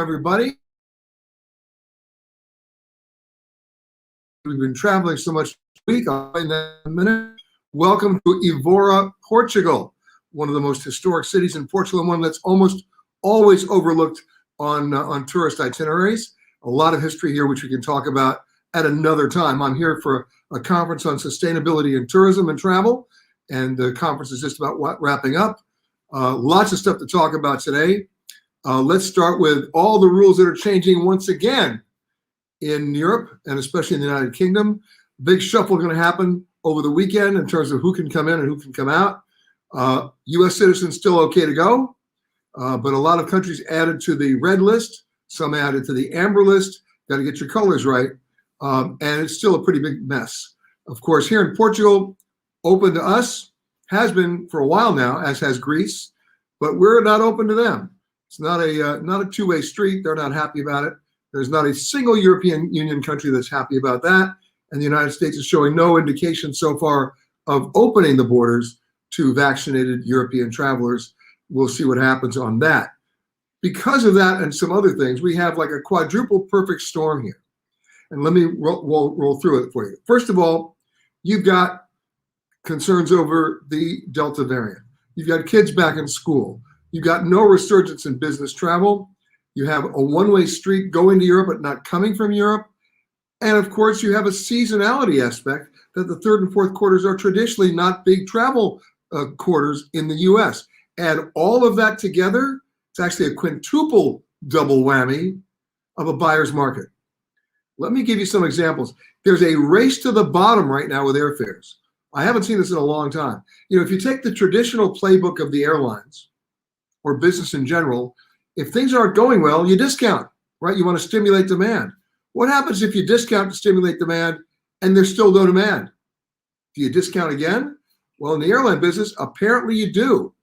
everybody. We've been traveling so much this week. I'll find that in a minute. Welcome to Évora, Portugal, one of the most historic cities in Portugal, and one that's almost always overlooked on tourist itineraries. A lot of history here, which we can talk about at another time. I'm here for a conference on sustainability in tourism and travel, and the conference is just about wrapping up. Lots of stuff to talk about today. Let's start with all the rules that are changing once again in Europe, and especially in the United Kingdom. Big shuffle going to happen over the weekend in terms of who can come in and who can come out. U.S. citizens still okay to go, but a lot of countries added to the red list, some added to the amber list. Got to get your colors right, and it's still a pretty big mess. Of course, here in Portugal, open to us, has been for a while now, as has Greece, but we're not open to them. It's not a two-way street. They're not happy about it. There's not a single European Union country that's happy about that. And the United States is showing no indication so far of opening the borders to vaccinated European travelers. We'll see what happens on that. Because of that and some other things, we have like a quadruple perfect storm here. And let me roll through it for you. First of all, you've got concerns over the Delta variant. You've got kids back in school. You've got no resurgence in business travel. You have a one-way street going to Europe but not coming from Europe. And of course, you have a seasonality aspect that the third and fourth quarters are traditionally not big travel quarters in the US. Add all of that together, it's actually a quintuple double whammy of a buyer's market. Let me give you some examples. There's a race to the bottom right now with airfares. I haven't seen this in a long time. You know, if you take the traditional playbook of the airlines or business in general, if things aren't going well, you discount, right? You want to stimulate demand. What happens if you discount to stimulate demand and there's still no demand? Do you discount again? Well, in the airline business, apparently you do.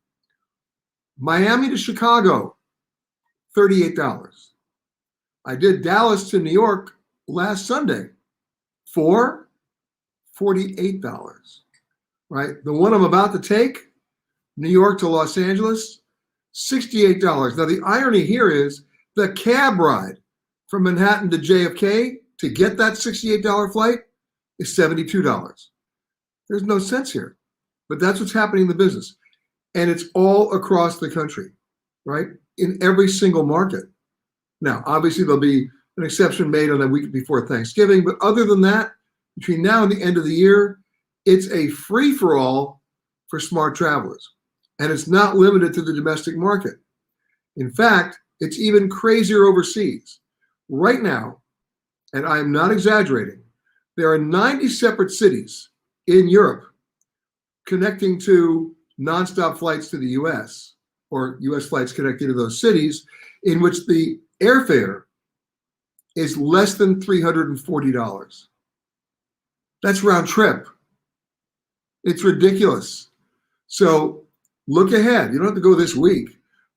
Miami to Chicago, $38. I did Dallas to New York last Sunday for $48, right? The one I'm about to take, New York to Los Angeles, $68. Now, the irony here is the cab ride from Manhattan to JFK to get that $68 flight is $72. There's no sense here, but that's what's happening in the business. And it's all across the country, right? In every single market. Now, obviously there'll be an exception made on the week before Thanksgiving, but other than that, between now and the end of the year, it's a free-for-all for smart travelers. And it's not limited to the domestic market. In fact, it's even crazier overseas. Right now, and I'm not exaggerating, there are 90 separate cities in Europe connecting to nonstop flights to the US, or US flights connecting to those cities, in which the airfare is less than $340. That's round trip. It's ridiculous. So look ahead. You don't have to go this week,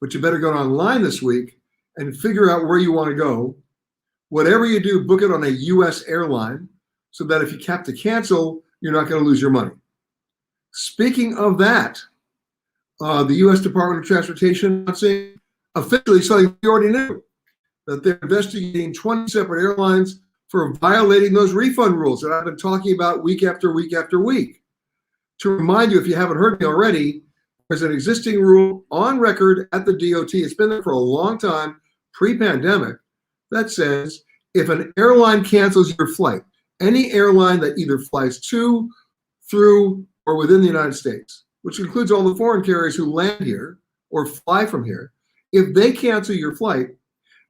but you better go online this week and figure out where you want to go. Whatever you do, book it on a US airline so that if you have to cancel, you're not going to lose your money. Speaking of that, the US Department of Transportation announcing officially something we already knew, that they're investigating 20 separate airlines for violating those refund rules that I've been talking about week after week after week. To remind you, if you haven't heard me already, there's an existing rule on record at the DOT. It's been there for a long time, pre-pandemic, that says if an airline cancels your flight, any airline that either flies to, through, or within the United States, which includes all the foreign carriers who land here or fly from here, if they cancel your flight,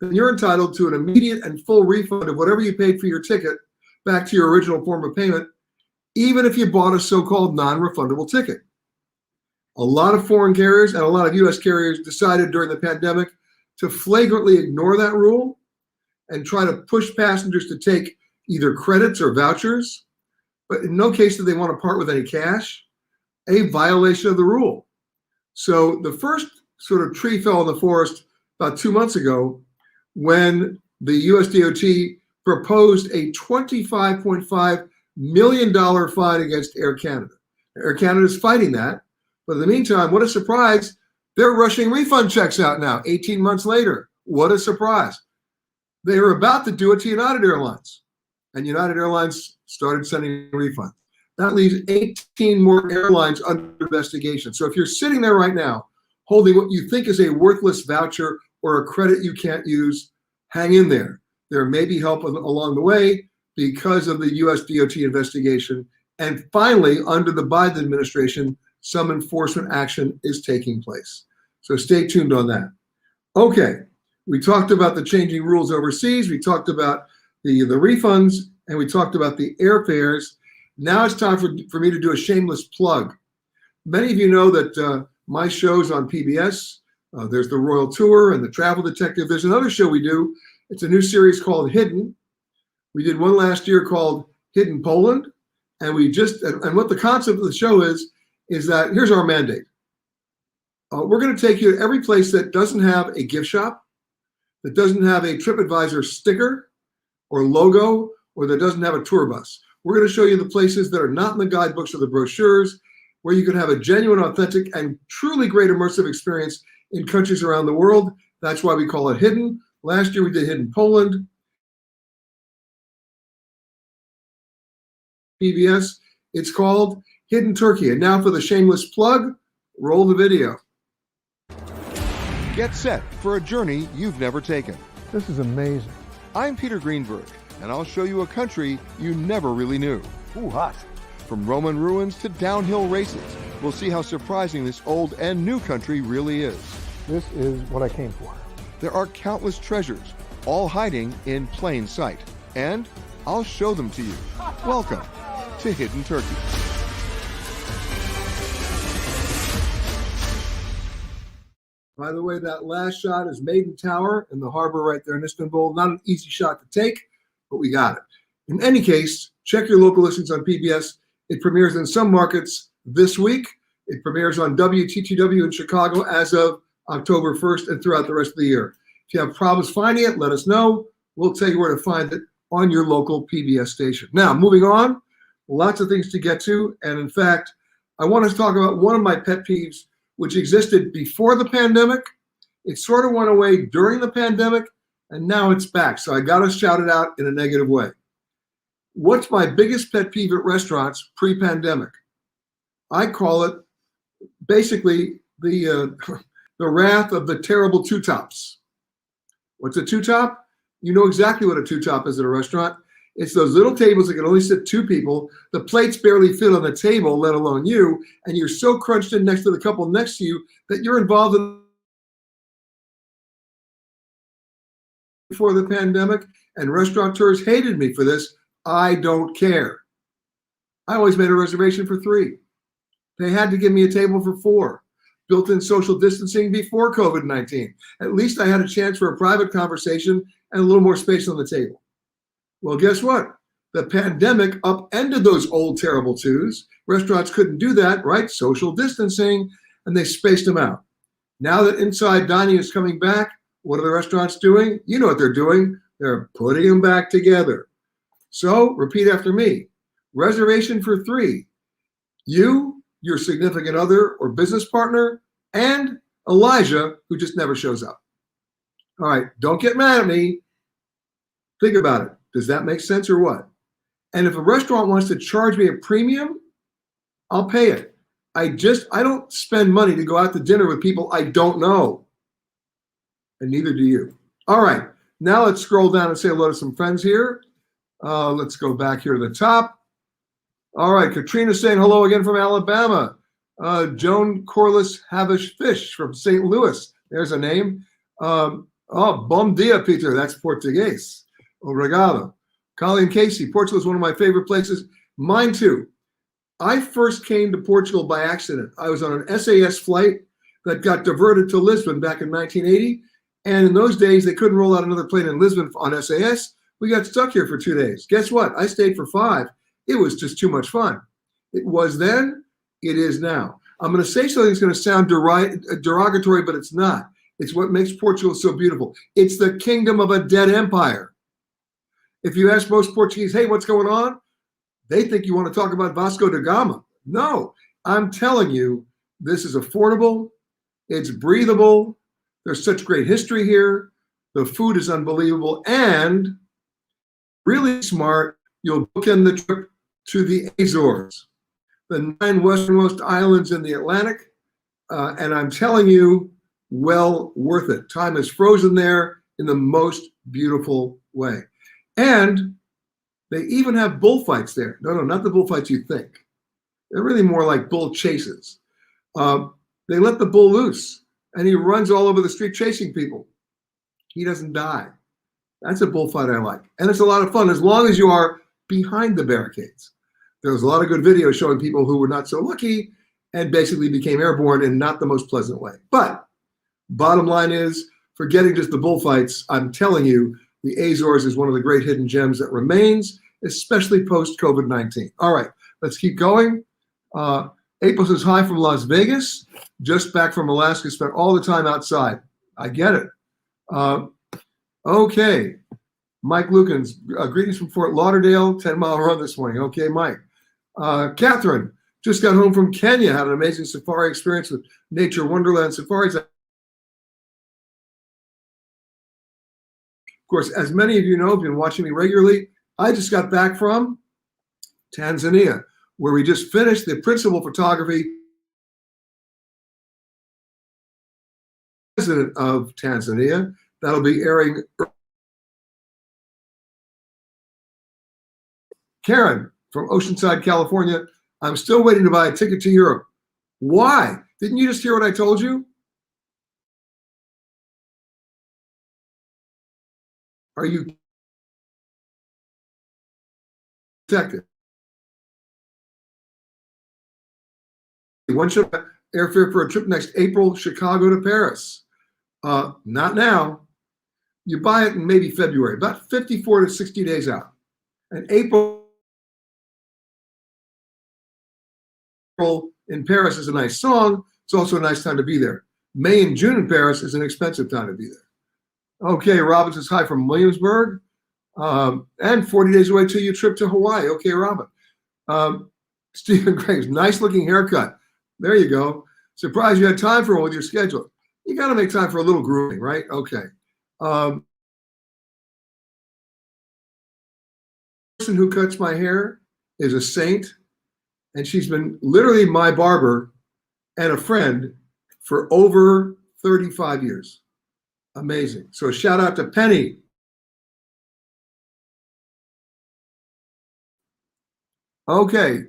then you're entitled to an immediate and full refund of whatever you paid for your ticket back to your original form of payment, even if you bought a so-called non-refundable ticket. A lot of foreign carriers and a lot of US carriers decided during the pandemic to flagrantly ignore that rule and try to push passengers to take either credits or vouchers, but in no case do they want to part with any cash, a violation of the rule. So the first sort of tree fell in the forest about 2 months ago when the US DOT proposed a $25.5 million fine against Air Canada. Air Canada is fighting that. But in the meantime, what a surprise, they're rushing refund checks out now, 18 months later. What a surprise. They were about to do it to United Airlines, and United Airlines started sending refunds. That leaves 18 more airlines under investigation. So if you're sitting there right now holding what you think is a worthless voucher or a credit you can't use, hang in there. There may be help along the way because of the US DOT investigation. And finally, under the Biden administration, some enforcement action is taking place. So stay tuned on that. Okay, we talked about the changing rules overseas. We talked about the refunds, and we talked about the airfares. Now it's time for me to do a shameless plug. Many of you know that my show's on PBS. There's the Royal Tour and the Travel Detective. There's another show we do. It's a new series called Hidden. We did one last year called Hidden Poland. And what the concept of the show is that here's our mandate. We're going to take you to every place that doesn't have a gift shop, that doesn't have a TripAdvisor sticker or logo, or that doesn't have a tour bus. We're going to show you the places that are not in the guidebooks or the brochures, where you can have a genuine, authentic, and truly great immersive experience in countries around the world. That's why we call it Hidden. Last year we did Hidden Poland. PBS, it's called Hidden Turkey. And now for the shameless plug, roll the video. Get set for a journey you've never taken. This is amazing. I'm Peter Greenberg, and I'll show you a country you never really knew. Ooh, hot. From Roman ruins to downhill races, we'll see how surprising this old and new country really is. This is what I came for. There are countless treasures, all hiding in plain sight. And I'll show them to you. Welcome to Hidden Turkey. By the way, that last shot is Maiden Tower in the harbor right there in Istanbul. Not an easy shot to take, but we got it. In any case, check your local listings on PBS. It premieres in some markets this week. It premieres on WTTW in Chicago as of October 1st and throughout the rest of the year. If you have problems finding it, let us know. We'll tell you where to find it on your local PBS station. Now, moving on, lots of things to get to. And in fact, I want to talk about one of my pet peeves, which existed before the pandemic. It sort of went away during the pandemic, and now it's back. So I got to shout it out in a negative way. What's my biggest pet peeve at restaurants pre-pandemic? I call it basically the wrath of the terrible two-tops. What's a two-top? You know exactly what a two-top is at a restaurant. It's those little tables that can only sit two people. The plates barely fit on the table, let alone you, and you're so crunched in next to the couple next to you that you're involved in before the pandemic, and restaurateurs hated me for this. I don't care. I always made a reservation for 3. They had to give me a table for 4. Built-in social distancing before COVID-19. At least I had a chance for a private conversation and a little more space on the table. Well, guess what? The pandemic upended those old terrible twos. Restaurants couldn't do that, right? Social distancing, and they spaced them out. Now that inside dining is coming back, what are the restaurants doing? You know what they're doing. They're putting them back together. So repeat after me. Reservation for 3. You, your significant other or business partner, and Elijah, who just never shows up. All right, don't get mad at me. Think about it. Does that make sense or what? And if a restaurant wants to charge me a premium, I'll pay it. I don't spend money to go out to dinner with people I don't know. And neither do you. All right, now let's scroll down and say hello to some friends here. Let's go back here to the top. All right, Katrina's saying hello again from Alabama. Joan Corliss Havish Fish from St. Louis. There's a name. Bom dia, Peter. That's Portuguese. Obrigado. Colleen Casey, Portugal is one of my favorite places. Mine too. I first came to Portugal by accident. I was on an SAS flight that got diverted to Lisbon back in 1980. And in those days, they couldn't roll out another plane in Lisbon on SAS. We got stuck here for 2 days. Guess what? I stayed for 5. It was just too much fun. It was then, it is now. I'm going to say something that's going to sound derogatory, but it's not. It's what makes Portugal so beautiful. It's the kingdom of a dead empire. If you ask most Portuguese, hey, what's going on? They think you want to talk about Vasco da Gama. No, I'm telling you, this is affordable. It's breathable. There's such great history here. The food is unbelievable. And really smart, you'll book in the trip to the Azores, the 9 westernmost islands in the Atlantic. And I'm telling you, well worth it. Time is frozen there in the most beautiful way. And they even have bullfights there. No, not the bullfights you think. They're really more like bull chases. They let the bull loose, and he runs all over the street chasing people. He doesn't die. That's a bullfight I like. And it's a lot of fun as long as you are behind the barricades. There's a lot of good videos showing people who were not so lucky and basically became airborne in not the most pleasant way. But bottom line is, forgetting just the bullfights, I'm telling you, the Azores is one of the great hidden gems that remains, especially post-COVID-19. All right, let's keep going. April says hi from Las Vegas, just back from Alaska, spent all the time outside. I get it. Okay, Mike Lukens, greetings from Fort Lauderdale, 10-mile run this morning. Okay, Mike. Catherine, just got home from Kenya, had an amazing safari experience with Nature Wonderland Safaris. Of course, as many of you know, if you've been watching me regularly, I just got back from Tanzania, where we just finished the principal photography president of Tanzania. That'll be airing. Karen from Oceanside, California. I'm still waiting to buy a ticket to Europe. Why? Didn't you just hear what I told you? Are you protected? One trip, airfare for a trip next April, Chicago to Paris. Not now. You buy it in maybe February, about 54 to 60 days out. And April in Paris is a nice song. It's also a nice time to be there. May and June in Paris is an expensive time to be there. Okay, Robin says hi from Williamsburg. And 40 days away till your trip to Hawaii. Okay, Robin. Stephen Graves, nice looking haircut. There you go. Surprised you had time for one with your schedule. You got to make time for a little grooming, right? Okay. Person who cuts my hair is a saint, and she's been literally my barber and a friend for over 35 years. Amazing. So shout out to Penny. Okay.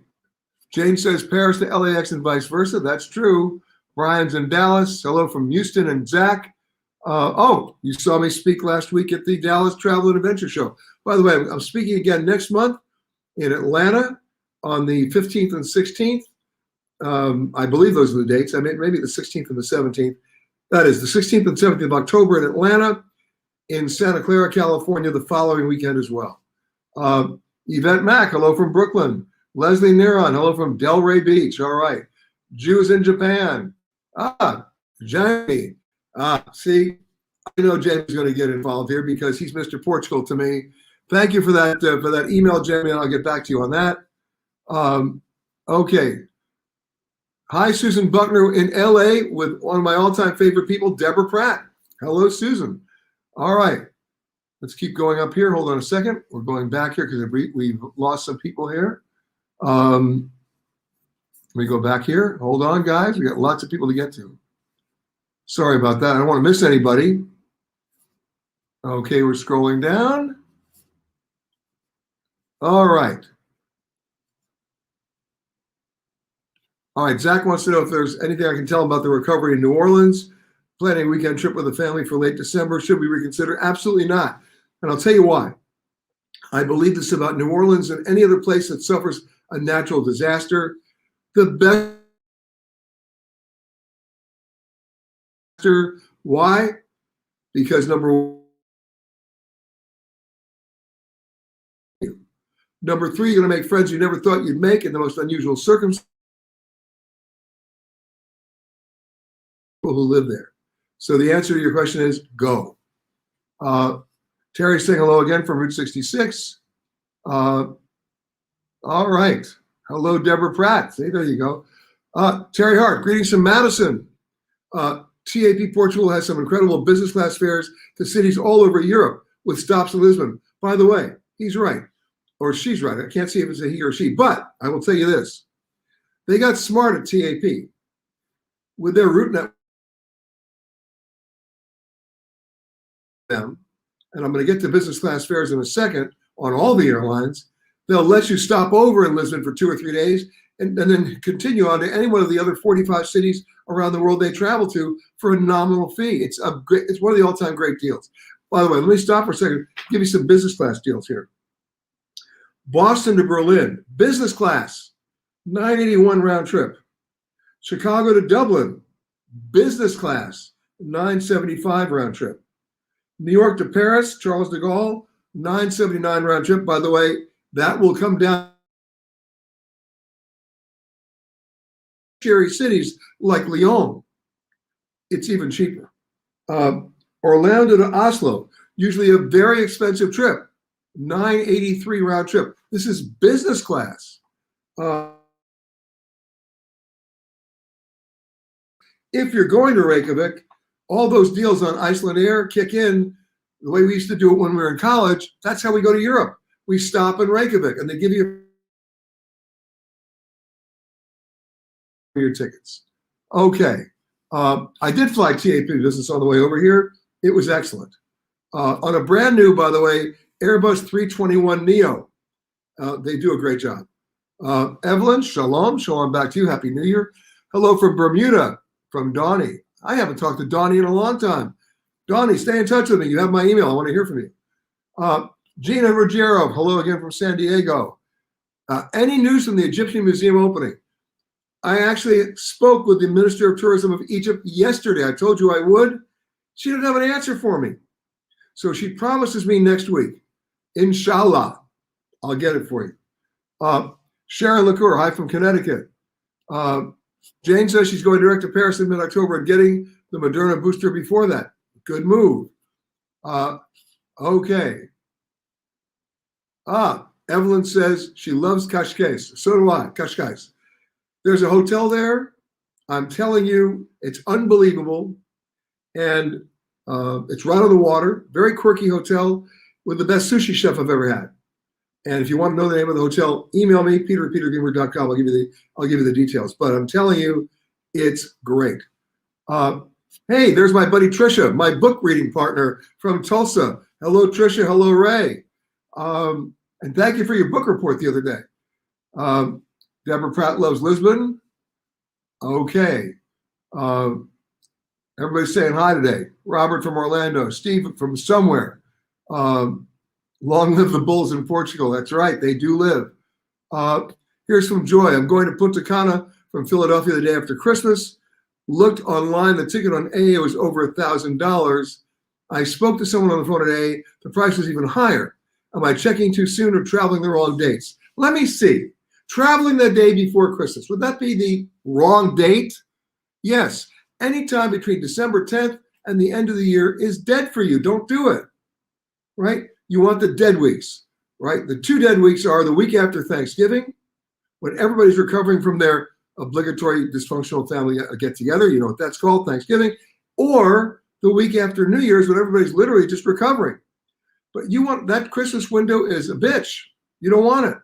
Jane says Paris to LAX and vice versa. That's true. Brian's in Dallas. Hello from Houston and Zach. Oh, you saw me speak last week at the Dallas Travel and Adventure Show. By the way, I'm speaking again next month in Atlanta on the 15th and 16th. I believe those are the dates. I mean, maybe the 16th and the 17th. That is the 16th and 17th of October in Atlanta, in Santa Clara, California, the following weekend as well. Yvette Mack, hello from Brooklyn. Leslie Neron, hello from Delray Beach. All right. Jews in Japan. Jamie. See, I know Jamie's going to get involved here because he's Mr. Portugal to me. Thank you for that email, Jamie, and I'll get back to you on that. Okay. Hi, Susan Buckner in LA with one of my all-time favorite people, Deborah Pratt. Hello, Susan. All right. Let's keep going up here. Hold on a second. We're going back here because we've lost some people here. Let me go back here. Hold on, guys. We got lots of people to get to. Sorry about that. I don't want to miss anybody. Okay, we're scrolling down. All right. All right, Zach wants to know if there's anything I can tell him about the recovery in New Orleans. Planning a weekend trip with the family for late December. Should we reconsider? Absolutely not. And I'll tell you why. I believe this about New Orleans and any other place that suffers a natural disaster. The best. Why? Because number 3, you're going to make friends you never thought you'd make in the most unusual circumstances. People who live there. So the answer to your question is go. Terry saying hello again from Route 66. All right. Hello, Deborah Pratt. See, there you go. Terry Hart, greetings from Madison. TAP Portugal has some incredible business class fares to cities all over Europe with stops in Lisbon. By the way, he's right, or she's right. I can't see if it's a he or she, but I will tell you this. They got smart at TAP with their route network. Them, and I'm going to get to business class fares in a second on all the airlines. They'll let you stop over in Lisbon for 2 or 3 days and then continue on to any one of the other 45 cities around the world they travel to for a nominal fee. It's one of the all-time great deals. By the way, let me stop for a second, give you some business class deals here. Boston to Berlin, business class, $981 round trip. Chicago to Dublin, business class, $975 round trip. New York to Paris, Charles de Gaulle, $979 round trip. By the way, that will come down to cities like Lyon. It's even cheaper. Orlando to Oslo, usually a very expensive trip, $983 round trip. This is business class. If you're going to Reykjavik, all those deals on Iceland Air kick in the way we used to do it when we were in college. That's how we go to Europe. We stop in Reykjavik and they give you your tickets. Okay. I did fly TAP business on the way over here. It was excellent. On a brand new, by the way, Airbus 321neo. They do a great job. Evelyn, shalom. Shalom back to you. Happy New Year. Hello from Bermuda, from Donnie. I haven't talked to Donnie in a long time. Donnie, stay in touch with me. You have my email. I want to hear from you. Gina Ruggiero, hello again from San Diego. Any news from the Egyptian Museum opening? I actually spoke with the Minister of Tourism of Egypt yesterday. I told you I would. She didn't have an answer for me. So she promises me next week. Inshallah, I'll get it for you. Sharon LaCour, hi from Connecticut. Jane says she's going direct to Paris in mid-October and getting the Moderna booster before that. Good move. Okay. Evelyn says she loves Cascais. So do I, Cascais. There's a hotel there. I'm telling you, it's unbelievable. And it's right on the water. Very quirky hotel with the best sushi chef I've ever had. And if you want to know the name of the hotel, email me, peter@petergreenberg.com. I'll give you the details. But I'm telling you, it's great. Hey, there's my buddy Trisha, my book reading partner from Tulsa. Hello, Trisha. Hello, Ray. And thank you for your book report the other day. Deborah Pratt loves Lisbon. Okay. Everybody's saying hi today. Robert from Orlando. Steve from somewhere. Long live the Bulls in Portugal. That's right. They do live. Here's from Joy. I'm going to Punta Cana from Philadelphia the day after Christmas. Looked online. The ticket on AA was over $1,000. I spoke to someone on the phone at AA. The price was even higher. Am I checking too soon or traveling the wrong dates? Let me see. Traveling the day before Christmas. Would that be the wrong date? Yes. Anytime between December 10th and the end of the year is dead for you. Don't do it. Right? You want the dead weeks. Right? The 2 dead weeks are the week after Thanksgiving, when everybody's recovering from their obligatory dysfunctional family get-together. You know what that's called, Thanksgiving. Or the week after New Year's, when everybody's literally just recovering. But you want that Christmas window is a bitch. You don't want it.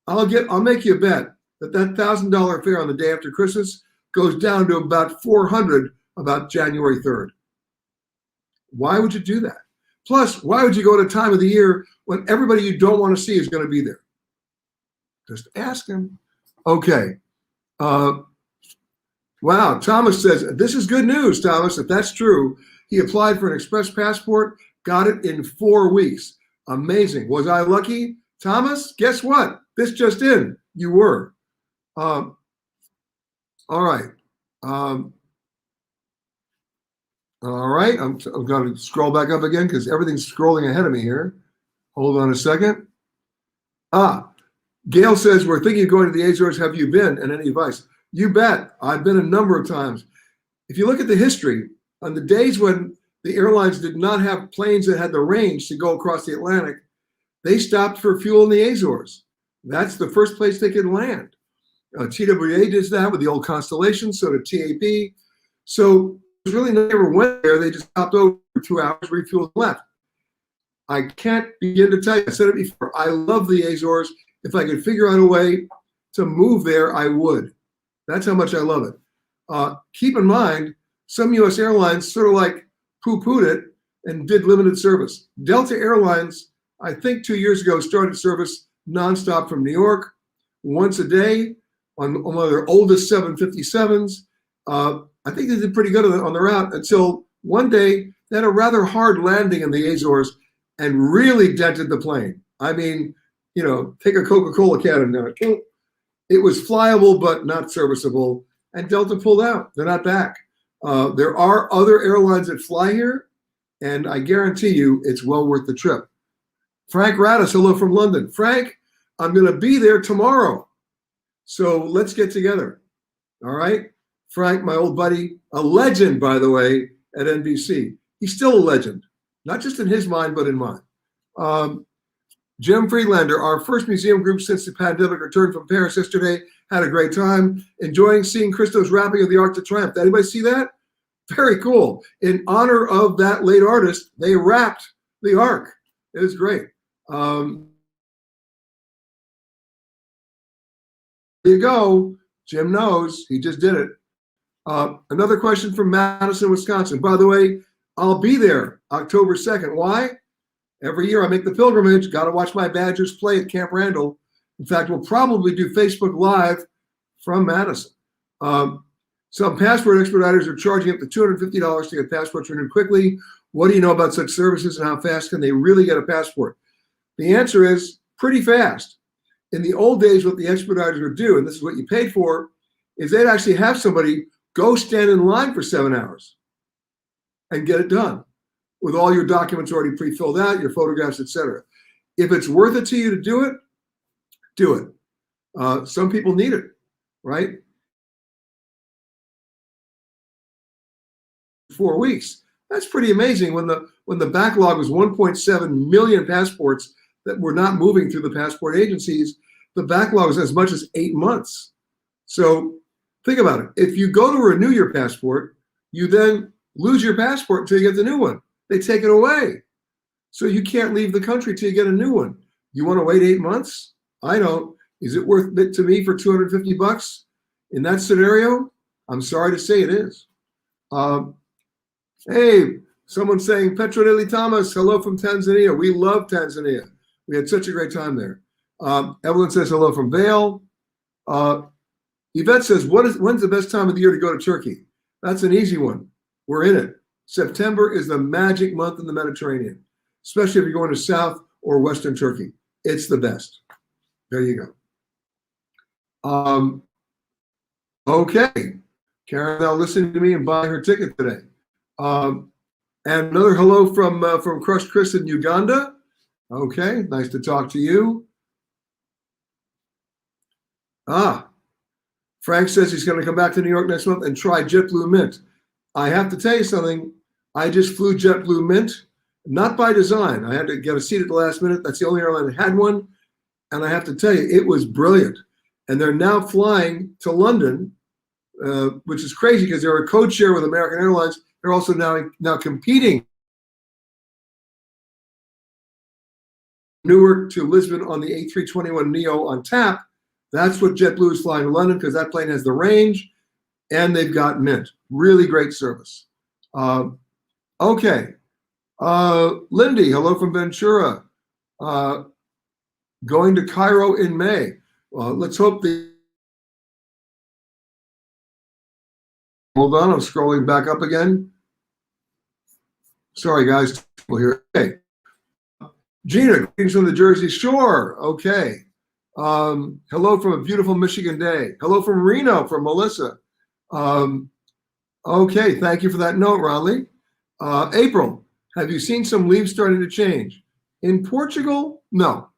I'll make you a bet that $1,000 fare on the day after Christmas goes down to about $400 about January 3rd. Why would you do that? Plus, why would you go at a time of the year when everybody you don't want to see is going to be there? Just ask him. Okay. Wow. Thomas says, this is good news, Thomas. If that's true, he applied for an express passport, got it in 4 weeks. Amazing. Was I lucky? Thomas, guess what? This just in. You were. All right. All right. I'm going to scroll back up again because everything's scrolling ahead of me here. Hold on a second. Gail says, we're thinking of going to the Azores. Have you been? And any advice? You bet. I've been a number of times. If you look at the history, on the days when the airlines did not have planes that had the range to go across the Atlantic, they stopped for fuel in the Azores. That's the first place they could land. TWA does that with the old Constellation, so did TAP. So was really never went there. They just stopped over for 2 hours, refueled, and left. I can't begin to tell you. I said it before. I love the Azores. If I could figure out a way to move there, I would. That's how much I love it. Keep in mind, some U.S. airlines sort of like poo-pooed it and did limited service. Delta Airlines, I think 2 years ago, started service nonstop from New York, once a day on one of their oldest 757s. I think they did pretty good on the route until one day they had a rather hard landing in the Azores and really dented the plane. I mean, take a Coca-Cola can and it was flyable but not serviceable, and Delta pulled out. They're not back. There are other airlines that fly here, and I guarantee you it's well worth the trip. Frank Radis, hello from London. Frank, I'm going to be there tomorrow, so let's get together. All right? Frank, my old buddy, a legend, by the way, at NBC. He's still a legend, not just in his mind, but in mine. Jim Friedlander, our first museum group since the pandemic, returned from Paris yesterday. Had a great time, enjoying seeing Christo's wrapping of the Arc de Triomphe. Anybody see that? Very cool. In honor of that late artist, they wrapped the Arc. It was great. There you go. Jim knows. He just did it. Another question from Madison, Wisconsin. By the way, I'll be there October 2nd. Why? Every year I make the pilgrimage. Got to watch my Badgers play at Camp Randall. In fact, we'll probably do Facebook Live from Madison. Some passport expediters are charging up to $250 to get passports renewed quickly. What do you know about such services, and how fast can they really get a passport? The answer is pretty fast. In the old days, what the expeditors would do, and this is what you paid for, is they'd actually have somebody go stand in line for 7 hours and get it done with all your documents already pre-filled out, your photographs, etc. If it's worth it to you to do it, do it. Some people need it, right? 4 weeks. That's pretty amazing. When the backlog was 1.7 million passports that were not moving through the passport agencies, the backlog was as much as 8 months. So think about it. If you go to renew your passport, you then lose your passport until you get the new one. They take it away. So you can't leave the country till you get a new one. You want to wait 8 months? I don't. Is it worth it to me for $250? In that scenario, I'm sorry to say it is. Hey, someone's saying, Petronelli Thomas, hello from Tanzania. We love Tanzania. We had such a great time there. Evelyn says hello from Vail. Yvette says, when's the best time of the year to go to Turkey? That's an easy one. We're in it. September is the magic month in the Mediterranean, especially if you're going to South or Western Turkey. It's the best. There you go. Okay. Karen now listening to me and buying her ticket today. And another hello from Crushed Chris in Uganda. Okay, nice to talk to you. Frank says he's going to come back to New York next month and try JetBlue Mint. I have to tell you something. I just flew JetBlue Mint, not by design. I had to get a seat at the last minute. That's the only airline that had one. And I have to tell you, it was brilliant. And they're now flying to London, which is crazy because they're a code share with American Airlines. They're also now competing Newark to Lisbon on the A321neo on tap. That's what JetBlue is flying to London because that plane has the range and they've got Mint. Really great service. Okay. Lindy, hello from Ventura. Going to Cairo in May. Let's hope hold on, I'm scrolling back up again. Sorry, guys. We'll hear. Okay. Gina, greetings from the Jersey Shore. Okay. Hello from a beautiful Michigan day. Hello from Reno, from Melissa. Okay, thank you for that note, Ronley. April, have you seen some leaves starting to change? In Portugal, no.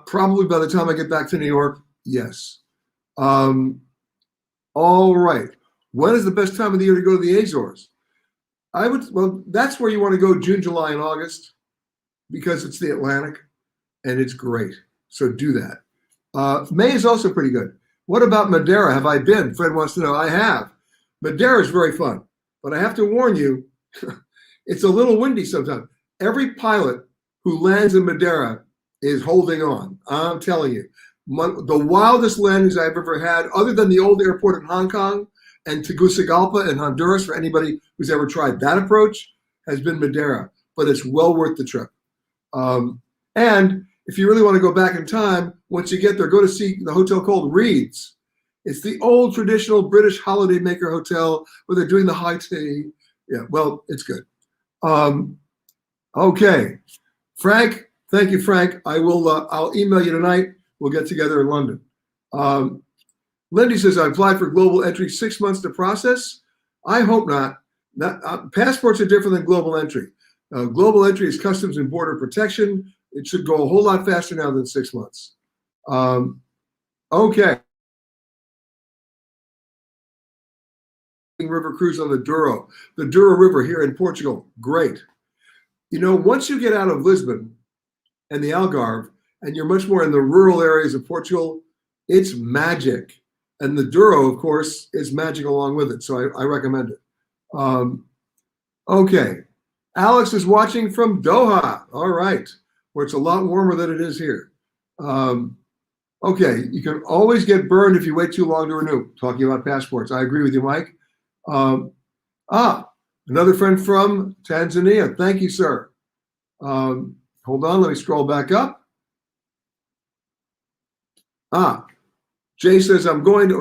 Probably by the time I get back to New York, yes. All right. When is the best time of the year to go to the Azores? Well, that's where you want to go June, July, and August because it's the Atlantic and it's great. So do that. May is also pretty good. What about Madeira? Have I been? Fred wants to know. I have. Madeira is very fun. but I have to warn you, it's a little windy sometimes. Every pilot who lands in Madeira is holding on. I'm telling you. The wildest landings I've ever had, other than the old airport in Hong Kong and Tegucigalpa in Honduras, for anybody who's ever tried that approach, has been Madeira. But it's well worth the trip. And if you really want to go back in time, once you get there, go to see the hotel called Reed's. It's the old traditional British holidaymaker hotel where they're doing the high tea. Yeah, well, it's good. Okay, Frank. Thank you, Frank. I'll email you tonight. We'll get together in London. Lindy says, I applied for global entry, 6 months to process. I hope not. Passports are different than global entry. Global entry is customs and border protection. It should go a whole lot faster now than 6 months. Okay. River cruise on the Douro River here in Portugal. Great. You know, once you get out of Lisbon and the Algarve, and you're much more in the rural areas of Portugal, it's magic. And the Douro, of course, is magic along with it. So I recommend it. Okay. Alex is watching from Doha. All right. Where it's a lot warmer than it is here. Okay. You can always get burned if you wait too long to renew. Talking about passports. I agree with you, Mike. Another friend from Tanzania. Thank you, sir. Hold on. Let me scroll back up. Jay says, going to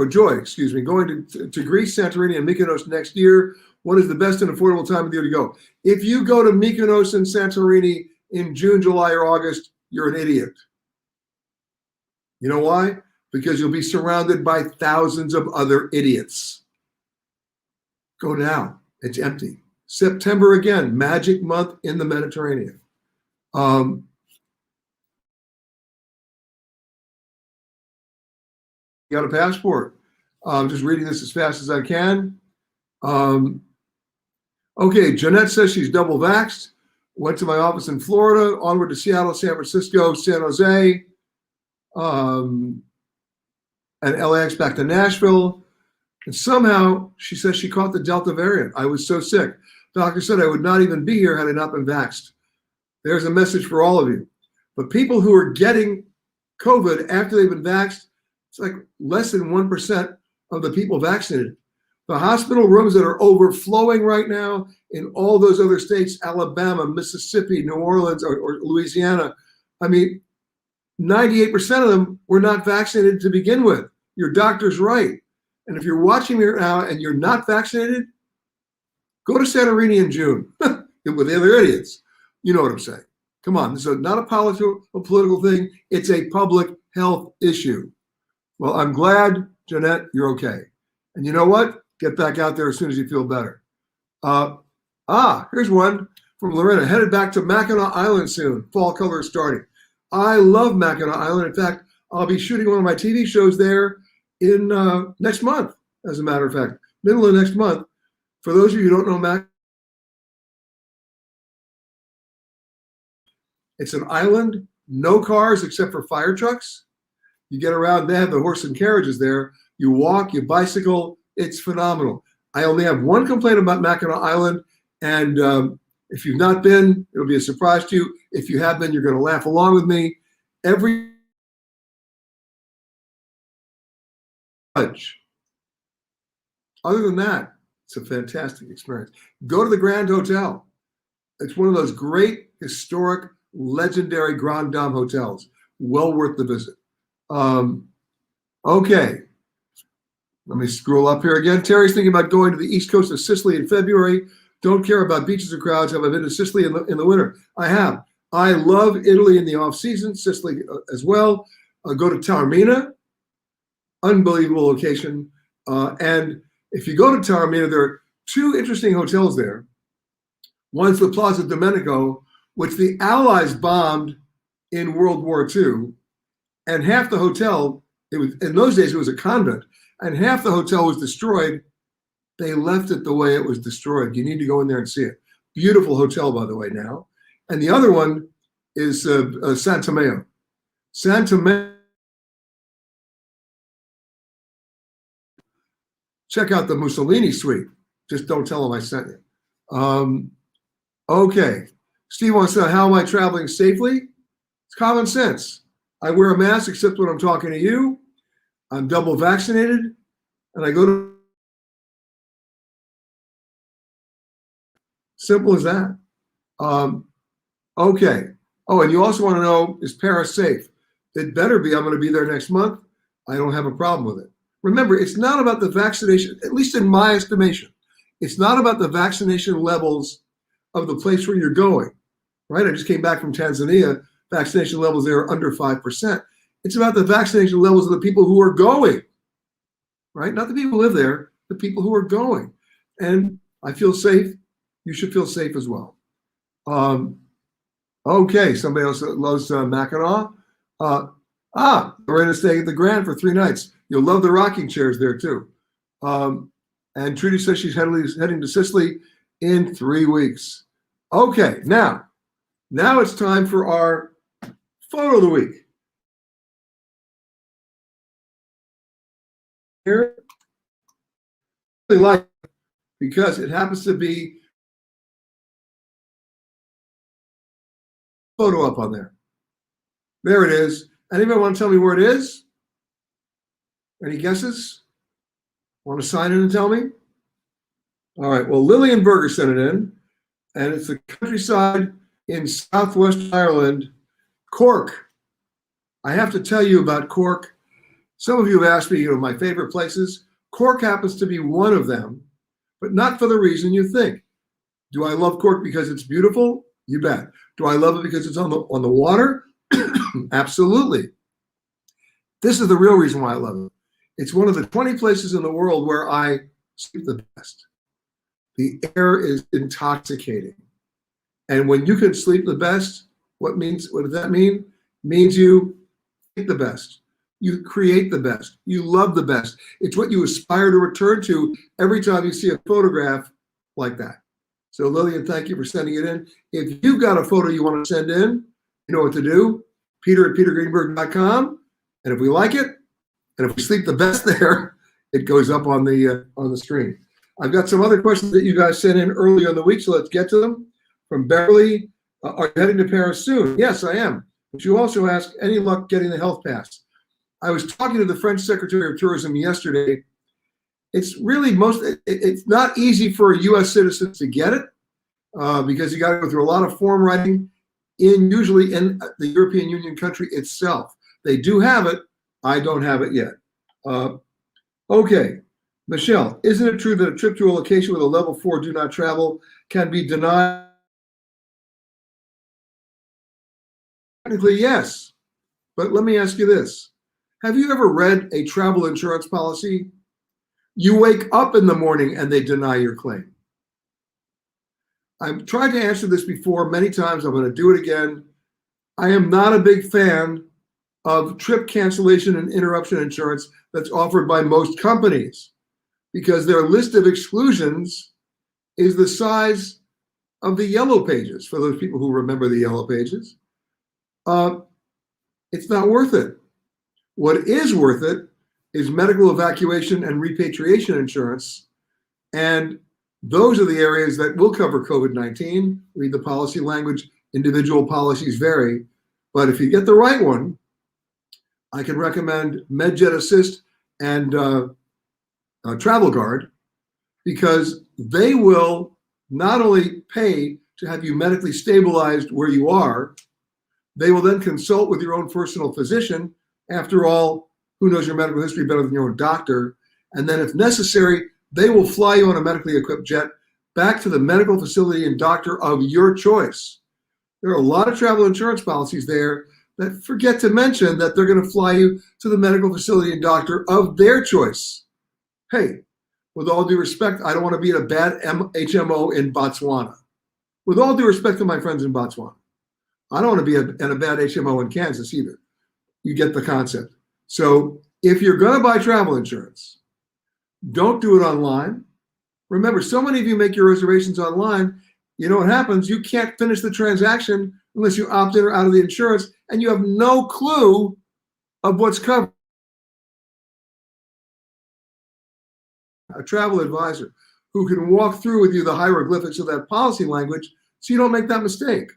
Greece, Santorini, and Mykonos next year. What is the best and affordable time of the year to go? If you go to Mykonos and Santorini in June, July, or August, you're an idiot. You know why? Because you'll be surrounded by thousands of other idiots. Go now. It's empty. September again, magic month in the Mediterranean. You got a passport. I'm just reading this as fast as I can. Okay, Jeanette says she's double vaxxed. Went to my office in Florida, onward to Seattle, San Francisco, San Jose, and LAX back to Nashville. And somehow she says she caught the Delta variant. I was so sick. Doctor said I would not even be here had I not been vaxxed. There's a message for all of you. But people who are getting COVID after they've been vaxxed, it's like less than 1% of the people vaccinated. The hospital rooms that are overflowing right now in all those other states, Alabama, Mississippi, New Orleans, or Louisiana, I mean, 98% of them were not vaccinated to begin with. Your doctor's right. And if you're watching me right now and you're not vaccinated, go to Santorini in June with the other idiots. You know what I'm saying. Come on, this is not a political thing. It's a public health issue. Well, I'm glad, Jeanette, you're okay. And you know what? Get back out there as soon as you feel better. Here's one from Lorena. Headed back to Mackinac Island soon. Fall color is starting. I love Mackinac Island. In fact, I'll be shooting one of my TV shows there in next month, as a matter of fact. Middle of next month. For those of you who don't know Mackinac, it's an island, no cars except for fire trucks. You get around, they have the horse and carriages there. You walk, you bicycle. It's phenomenal. I only have one complaint about Mackinac Island, and if you've not been, it'll be a surprise to you. If you have been, you're going to laugh along with me. Other than that, it's a fantastic experience. Go to the Grand Hotel. It's one of those great, historic, legendary Grand Dame hotels. Well worth the visit. Okay. Let me scroll up here again. Terry's thinking about going to the east coast of Sicily in February. Don't care about beaches or crowds. Have I been to Sicily in the winter? I have. I love Italy in the off season, Sicily as well. Go to Taormina. Unbelievable location. And if you go to Taormina, there are two interesting hotels there. One's the Plaza Domenico, which the Allies bombed in World War II. And half the hotel, in those days, it was a convent, and half the hotel was destroyed. They left it the way it was destroyed. You need to go in there and see it. Beautiful hotel, by the way, now. And the other one is San Tomeo. San Tomeo. Check out the Mussolini suite. Just don't tell them I sent you. Okay. Steve wants to know, how am I traveling safely? It's common sense. I wear a mask except when I'm talking to you. I'm double vaccinated, and I go to. Simple as that. Okay. Oh, and you also want to know, is Paris safe? It better be. I'm going to be there next month. I don't have a problem with it. Remember, it's not about the vaccination, at least in my estimation. It's not about the vaccination levels of the place where you're going, right? I just came back from Tanzania. Vaccination levels there are under 5%. It's about the vaccination levels of the people who are going, right? Not the people who live there, the people who are going. And I feel safe. You should feel safe as well. Okay, somebody else that loves Mackinac. We're going to stay at the Grand for 3 nights. You'll love the rocking chairs there too. And Trudy says she's heading to Sicily in 3 weeks. Okay, now it's time for our photo of the week. Here, I really like it because it happens to be photo up on there. There it is. Anybody want to tell me where it is? Any guesses? Want to sign in and tell me? All right. Well, Lillian Berger sent it in, and it's the countryside in Southwest Ireland, Cork. I have to tell you about Cork. Some of you have asked me, my favorite places. Cork happens to be one of them, but not for the reason you think. Do I love Cork because it's beautiful? You bet. Do I love it because it's on the water? Absolutely. This is the real reason why I love it. It's one of the 20 places in the world where I sleep the best. The air is intoxicating. And when you can sleep the best, what does that mean? It means you think the best. You create the best. You love the best. It's what you aspire to return to every time you see a photograph like that. So Lillian, thank you for sending it in. If you've got a photo you want to send in, you know what to do. Peter@petergreenberg.com. And if we like it, and if we sleep the best there, it goes up on the screen. I've got some other questions that you guys sent in earlier in the week, so let's get to them. From Beverly, are you heading to Paris soon? Yes, I am. But you also asked, any luck getting the health pass? I was talking to the French Secretary of Tourism yesterday. It's really it's not easy for a U.S. citizen to get it because you got to go through a lot of form writing usually in the European Union country itself. They do have it. I don't have it yet. Okay. Michelle, isn't it true that a trip to a location with a level 4 do not travel can be denied? Technically, yes. But let me ask you this. Have you ever read a travel insurance policy? You wake up in the morning and they deny your claim. I've tried to answer this before many times. I'm going to do it again. I am not a big fan of trip cancellation and interruption insurance that's offered by most companies because their list of exclusions is the size of the yellow pages, for those people who remember the yellow pages. It's not worth it. What is worth it is medical evacuation and repatriation insurance. And those are the areas that will cover COVID-19. Read the policy language. Individual policies vary. But if you get the right one, I can recommend MedJet Assist and Travel Guard because they will not only pay to have you medically stabilized where you are, they will then consult with your own personal physician. After all, who knows your medical history better than your own doctor? And then if necessary, they will fly you on a medically equipped jet back to the medical facility and doctor of your choice. There are a lot of travel insurance policies there that forget to mention that they're going to fly you to the medical facility and doctor of their choice. Hey, with all due respect, I don't want to be in a bad HMO in Botswana. With all due respect to my friends in Botswana, I don't want to be in a bad HMO in Kansas either. You get the concept. So if you're going to buy travel insurance, don't do it online. Remember, so many of you make your reservations online. You know what happens? You can't finish the transaction unless you opt in or out of the insurance, and you have no clue of what's covered. A travel advisor who can walk through with you the hieroglyphics of that policy language so you don't make that mistake.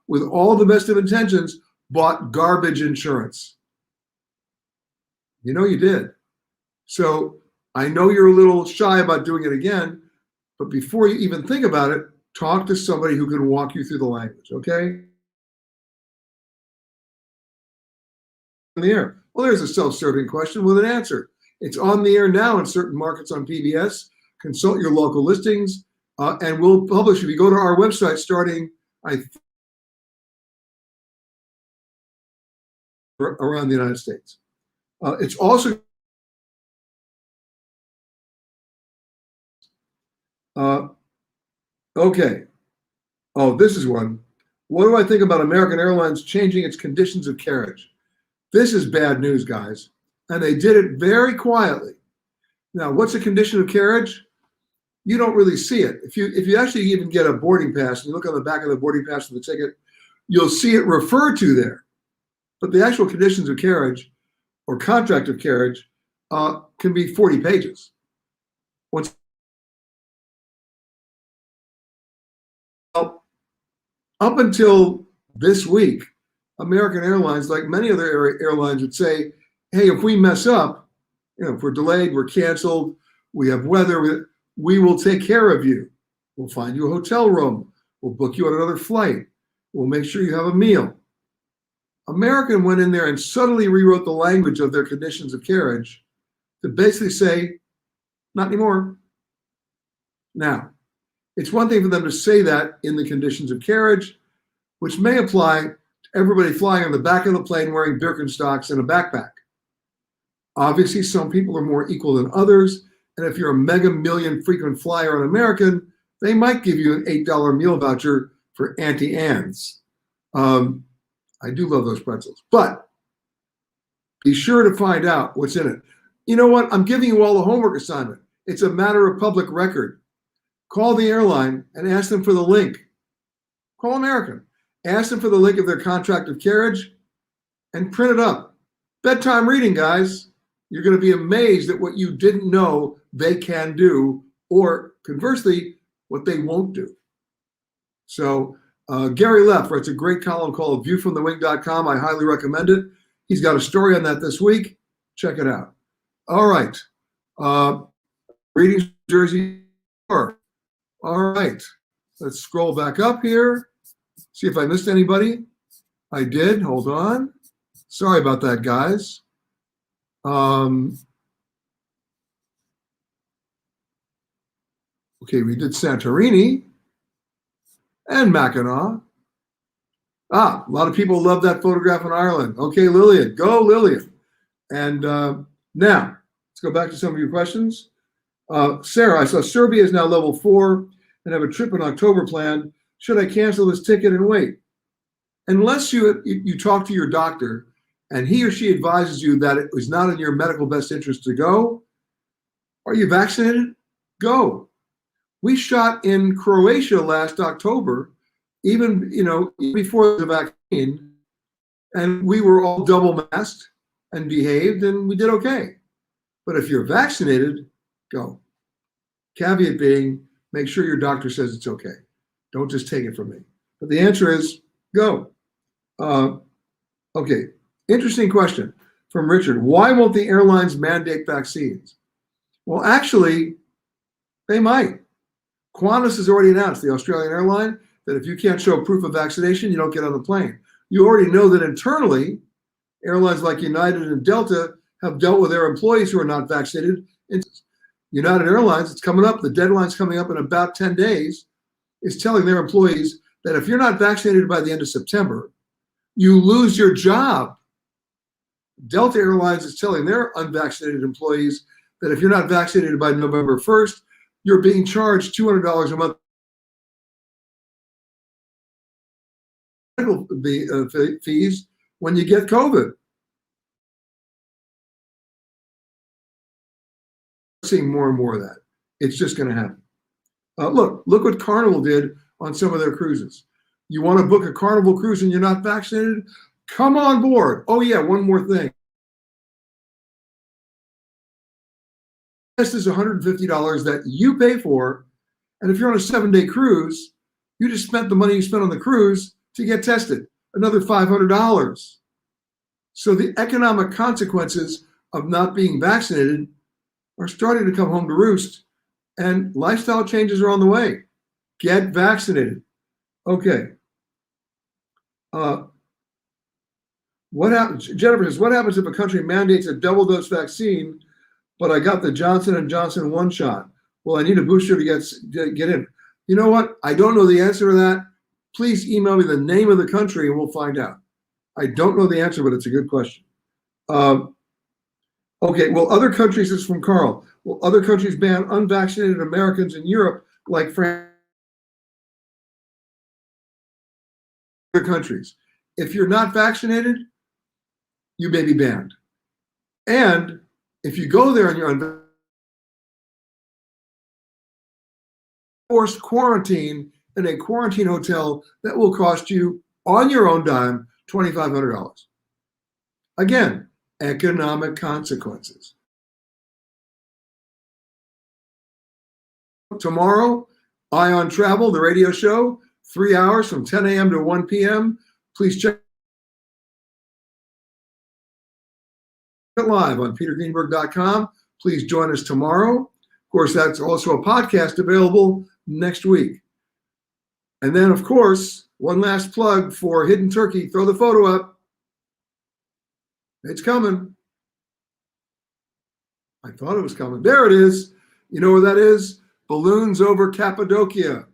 With all the best of intentions, bought garbage insurance. You know you did. So I know you're a little shy about doing it again, but before you even think about it, talk to somebody who can walk you through the language, okay? On the air. Well, there's a self-serving question with an answer. It's on the air now in certain markets on PBS. Consult your local listings, and we'll publish. If you go to our website starting, around the United States. It's also okay. Oh, this is one. What do I think about American Airlines changing its conditions of carriage? This is bad news, guys. And they did it very quietly. Now, what's a condition of carriage? You don't really see it. If you actually even get a boarding pass and you look on the back of the boarding pass of the ticket, you'll see it referred to there. But the actual conditions of carriage or contract of carriage can be 40 pages. Once up until this week, American Airlines, like many other airlines, would say, hey, if we mess up, if we're delayed, we're canceled, we have weather, we will take care of you. We'll find you a hotel room. We'll book you on another flight. We'll make sure you have a meal. American went in there and subtly rewrote the language of their conditions of carriage to basically say, not anymore. Now, it's one thing for them to say that in the conditions of carriage, which may apply to everybody flying on the back of the plane wearing Birkenstocks and a backpack. Obviously, some people are more equal than others, and if you're a mega million frequent flyer on American, they might give you an $8 meal voucher for Auntie Anne's. I do love those pretzels, but be sure to find out what's in it. You know what? I'm giving you all a homework assignment. It's a matter of public record. Call the airline and ask them for the link. Call American. Ask them for the link of their contract of carriage and print it up. Bedtime reading, guys. You're going to be amazed at what you didn't know they can do, or conversely, what they won't do. So Gary Leff writes a great column called viewfromthewing.com. I highly recommend it. He's got a story on that this week. Check it out. All right. Reading Jersey. All right. Let's scroll back up here. See if I missed anybody. I did. Hold on. Sorry about that, guys. Okay, we did Santorini and Mackinac. A lot of people love that photograph in Ireland. Okay, Lillian, go Lillian. And now, let's go back to some of your questions. Sarah, I saw Serbia is now level 4 and have a trip in October planned. Should I cancel this ticket and wait? Unless you talk to your doctor and he or she advises you that it was not in your medical best interest to go, are you vaccinated? Go. We shot in Croatia last October, even before the vaccine, and we were all double masked and behaved, and we did okay. But if you're vaccinated, go. Caveat being, make sure your doctor says it's okay. Don't just take it from me. But the answer is go. Okay, interesting question from Richard. Why won't the airlines mandate vaccines? Well, actually, they might. Qantas has already announced, the Australian airline, that if you can't show proof of vaccination, you don't get on the plane. You already know that internally, airlines like United and Delta have dealt with their employees who are not vaccinated. United Airlines, it's coming up, the deadline's coming up in about 10 days, is telling their employees that if you're not vaccinated by the end of September, you lose your job. Delta Airlines is telling their unvaccinated employees that if you're not vaccinated by November 1st, you're being charged $200 a month fees when you get COVID. Seeing more and more of that. It's just going to happen. Look what Carnival did on some of their cruises. You want to book a Carnival cruise and you're not vaccinated? Come on board. Oh yeah, one more thing. test is $150 that you pay for. And if you're on a 7-day cruise, you just spent the money you spent on the cruise to get tested, another $500. So the economic consequences of not being vaccinated are starting to come home to roost, and lifestyle changes are on the way. Get vaccinated. Okay. What happens? Jennifer says, what happens if a country mandates a double dose vaccine, but I got the Johnson & Johnson one shot? Well, I need a booster to get in. You know what? I don't know the answer to that. Please email me the name of the country and we'll find out. I don't know the answer, but it's a good question. Okay, well, other countries, this is from Carl. Will other countries ban unvaccinated Americans in Europe like France? Other countries. If you're not vaccinated, you may be banned. And if you go there and you're forced quarantine in a quarantine hotel, that will cost you on your own dime $2,500. Again, economic consequences. Tomorrow, Eye on Travel, the radio show, 3 hours from 10 a.m. to 1 p.m. Please check it live on petergreenberg.com. Please join us tomorrow. Of course, that's also a podcast available next week. And then, of course, one last plug for Hidden Turkey. Throw the photo up. It's coming. I thought it was coming. There it is. You know where that is? Balloons over Cappadocia.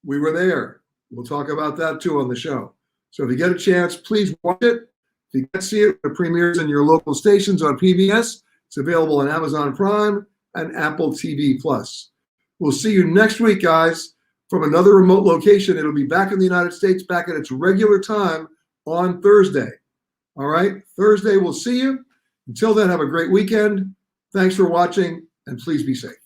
We were there. We'll talk about that too on the show. So if you get a chance, please watch it. If you can't see it, it premieres in your local stations on PBS. It's available on Amazon Prime and Apple TV+. We'll see you next week, guys, from another remote location. It'll be back in the United States, back at its regular time on Thursday. All right, Thursday, we'll see you. Until then, have a great weekend. Thanks for watching, and please be safe.